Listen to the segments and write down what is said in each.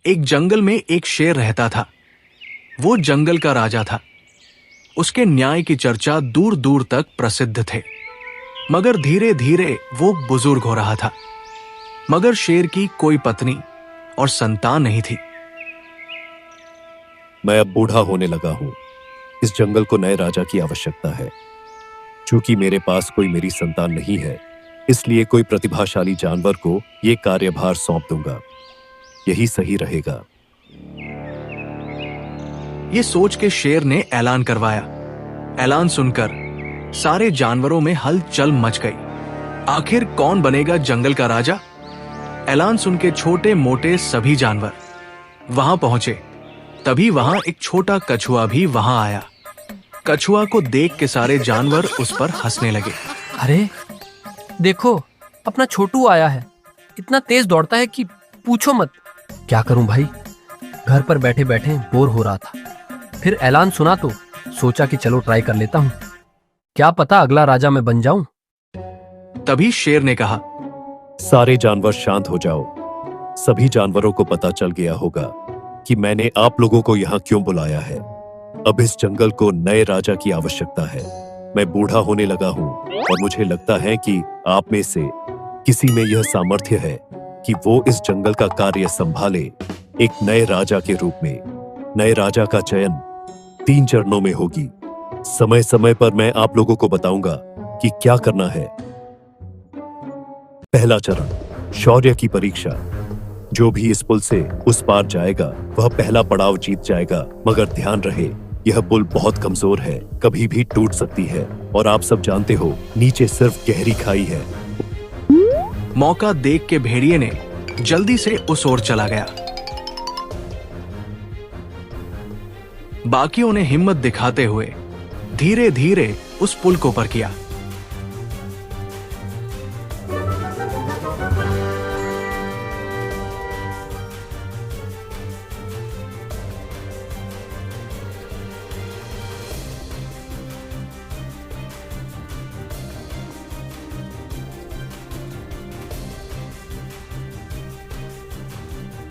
एक जंगल में एक शेर रहता था। वो जंगल का राजा था। उसके न्याय की चर्चा दूर दूर तक प्रसिद्ध थे। मगर धीरे धीरे वो बुजुर्ग हो रहा था। मगर शेर की कोई पत्नी और संतान नहीं थी। मैं अब बूढ़ा होने लगा हूं। इस जंगल को नए राजा की आवश्यकता है। चूंकि मेरे पास कोई मेरी संतान नहीं है, इसलिए कोई प्रतिभाशाली जानवर को यह कार्यभार सौंप दूंगा। यही सही रहेगा। ये सोच के शेर ने ऐलान करवाया। ऐलान सुनकर सारे जानवरों में हलचल मच गई। आखिर कौन बनेगा जंगल का राजा? ऐलान सुन के छोटे मोटे सभी जानवर वहां पहुंचे। तभी वहां एक छोटा कछुआ भी वहां आया। कछुआ को देख के सारे जानवर उस पर हंसने लगे। अरे देखो, अपना छोटू आया है। इतना तेज दौड़ता है कि पूछो मत। क्या करूं भाई, घर पर बैठे बैठे बोर हो रहा था। फिर ऐलान सुना तो सोचा कि चलो ट्राई कर लेता हूं। क्या पता अगला राजा मैं बन जाऊं। तभी शेर ने कहा, सारे जानवर शांत हो जाओ। सभी जानवरों को पता चल गया होगा कि मैंने आप लोगों को यहाँ क्यों बुलाया है। अब इस जंगल को नए राजा की आवश्यकता है। मैं बूढ़ा होने लगा हूँ और मुझे लगता है कि आप में से किसी में यह सामर्थ्य है कि वो इस जंगल का कार्य संभाले। एक नए राजा के रूप में नए राजा का चयन 3 चरणों में होगी। समय समय पर मैं आप लोगों को बताऊंगा कि क्या करना है। पहला चरण, शौर्य की परीक्षा। जो भी इस पुल से उस पार जाएगा वह पहला पड़ाव जीत जाएगा। मगर ध्यान रहे, यह पुल बहुत कमजोर है, कभी भी टूट सकती है। और आप सब जानते हो, नीचे सिर्फ गहरी खाई है। मौका देख के भेड़िए ने जल्दी से उस ओर चला गया। बाकियों ने हिम्मत दिखाते हुए धीरे धीरे उस पुल को पार किया।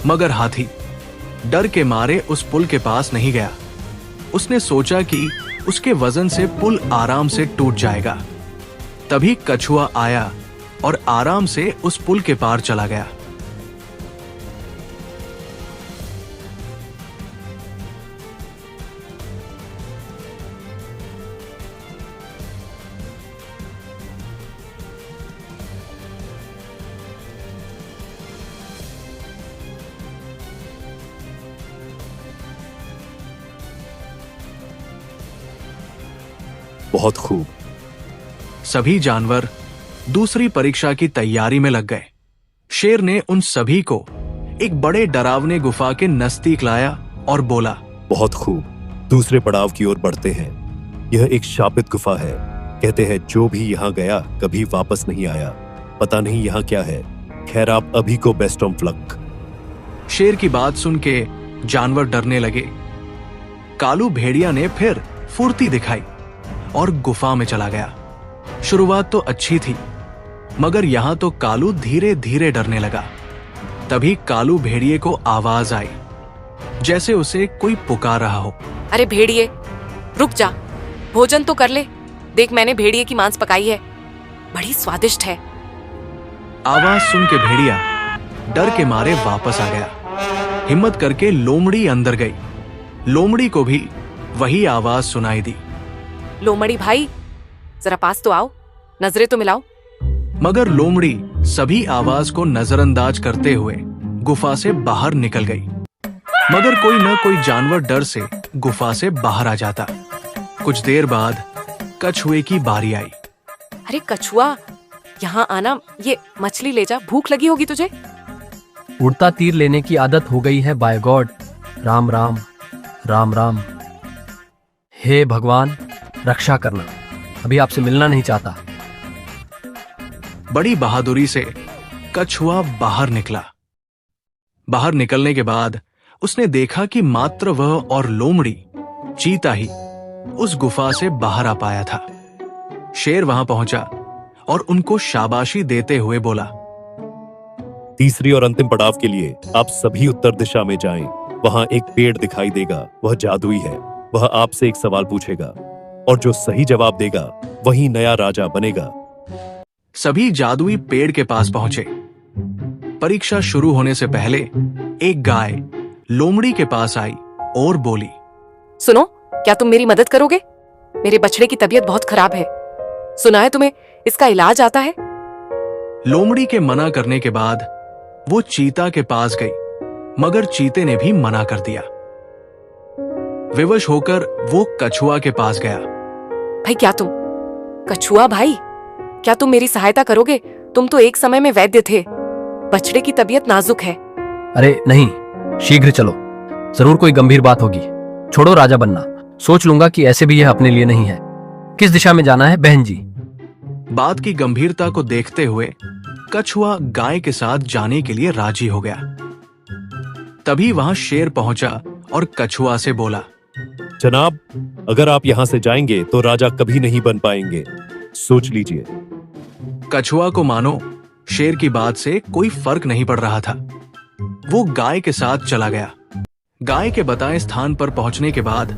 मगर हाथी डर के मारे उस पुल के पास नहीं गया। उसने सोचा कि उसके वजन से पुल आराम से टूट जाएगा। तभी कछुआ आया और आराम से उस पुल के पार चला गया। बहुत खूब। सभी जानवर दूसरी परीक्षा की तैयारी में लग गए। शेर ने उन सभी को एक बड़े डरावने गुफा के नजदीक लाया और बोला, बहुत खूब, दूसरे पड़ाव की ओर बढ़ते हैं। यह एक शापित गुफा है। कहते हैं जो भी यहाँ गया कभी वापस नहीं आया। पता नहीं यहाँ क्या है। खैर, आप अभी को बेस्ट ऑफ लक। शेर की बात सुन के जानवर डरने लगे। कालू भेड़िया ने फिर फुर्ती दिखाई और गुफा में चला गया। शुरुआत तो अच्छी थी, मगर यहां तो कालू धीरे धीरे डरने लगा। तभी कालू भेड़िए को आवाज आई, जैसे उसे कोई पुकार रहा हो। अरे भेड़िए, रुक जा, भोजन तो कर ले। देख, मैंने भेड़िए की मांस पकाई है, बड़ी स्वादिष्ट है। आवाज सुन के भेड़िया डर के मारे वापस आ गया। हिम्मत करके लोमड़ी अंदर गई। लोमड़ी को भी वही आवाज सुनाई दी। लोमड़ी भाई, जरा पास तो आओ, नजरें तो मिलाओ। मगर लोमड़ी सभी आवाज को नजरअंदाज करते हुए गुफा से बाहर निकल गई। मगर कोई न कोई जानवर डर से गुफा से बाहर आ जाता। कुछ देर बाद कछुए की बारी आई। अरे कछुआ, यहाँ आना, ये मछली ले जा, भूख लगी होगी तुझे। उड़ता तीर लेने की आदत हो गई है बाय गॉड। राम राम राम राम। हे भगवान, रक्षा करना। अभी आपसे मिलना नहीं चाहता। बड़ी बहादुरी से कछुआ बाहर निकला। बाहर निकलने के बाद उसने देखा कि मात्र वह और लोमड़ी, चीता ही उस गुफा से बाहर आ पाया था। शेर वहां पहुंचा और उनको शाबाशी देते हुए बोला, तीसरी और अंतिम पड़ाव के लिए आप सभी उत्तर दिशा में जाएं। वहां एक पेड़ दिखाई देगा, वह जादुई है। वह आपसे एक सवाल पूछेगा और जो सही जवाब देगा वही नया राजा बनेगा। सभी जादुई पेड़ के पास पहुंचे। परीक्षा शुरू होने से पहले एक गाय लोमड़ी के पास आई और बोली, सुनो, क्या तुम मेरी मदद करोगे? मेरे बछड़े की तबीयत बहुत खराब है। सुना है तुम्हें इसका इलाज आता है? लोमड़ी के मना करने के बाद वो चीता के पास गई, मगर चीते ने भी मना कर दिया। विवश होकर वो कछुआ के पास गया। भाई क्या तुम कछुआ भाई, क्या तुम मेरी सहायता करोगे? तुम तो एक समय में वैद्य थे। बछड़े की तबीयत नाजुक है। अरे नहीं, शीघ्र चलो, जरूर कोई गंभीर बात होगी। छोड़ो राजा बनना, सोच लूंगा कि ऐसे भी यह अपने लिए नहीं है। किस दिशा में जाना है बहन जी? बात की गंभीरता को देखते हुए कछुआ गाय के साथ जाने के लिए राजी हो गया। तभी वहां शेर पहुंचा और कछुआ से बोला, जनाब, अगर आप यहां से जाएंगे तो राजा कभी नहीं बन पाएंगे। सोच लीजिए। कछुआ को मानो शेर की बात से कोई फर्क नहीं पड़ रहा था। वो गाय के साथ चला गया। गाय के बताए स्थान पर पहुंचने के बाद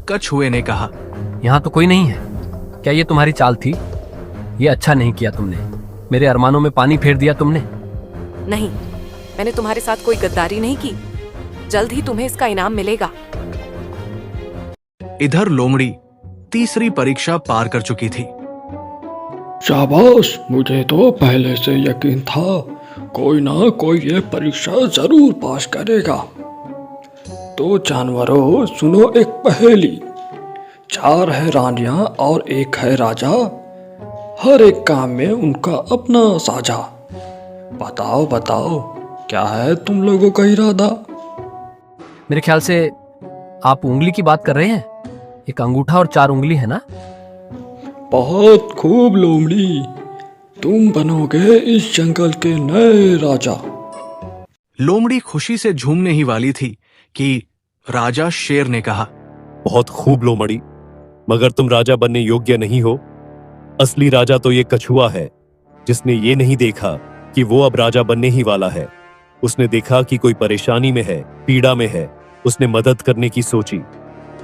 कछुए ने कहा, यहाँ तो कोई नहीं है। क्या ये तुम्हारी चाल थी? ये अच्छा नहीं किया तुमने, मेरे अरमानों में पानी फेर दिया तुमने। नहीं, मैंने तुम्हारे साथ कोई गद्दारी नहीं की। जल्द ही तुम्हें इसका इनाम मिलेगा। इधर लोमड़ी तीसरी परीक्षा पार कर चुकी थी। शाबाश, मुझे तो पहले से यकीन था कोई ना कोई ये परीक्षा जरूर पास करेगा। तो जानवरों, सुनो एक पहेली। 4 है रानियां और 1 है राजा, हर एक काम में उनका अपना साझा। बताओ बताओ, क्या है तुम लोगों का इरादा? मेरे ख्याल से आप उंगली की बात कर रहे हैं। एक अंगूठा और 4 उंगली है ना? बहुत खूब लोमड़ी, तुम बनोगे इस जंगल के नए राजा। लोमड़ी खुशी से झूमने ही वाली थी कि राजा शेर ने कहा, बहुत खूब लोमड़ी, मगर तुम राजा बनने योग्य नहीं हो। असली राजा तो ये कछुआ है, जिसने ये नहीं देखा कि वो अब राजा बनने ही वाला है। उसने देखा कि कोई परेशानी में है, पीड़ा में है, उसने मदद करने की सोची,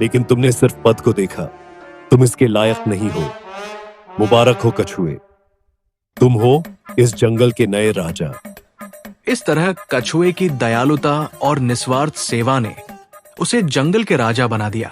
लेकिन तुमने सिर्फ पद को देखा। तुम इसके लायक नहीं हो। मुबारक हो कछुए, तुम हो इस जंगल के नए राजा। इस तरह कछुए की दयालुता और निस्वार्थ सेवा ने उसे जंगल के राजा बना दिया।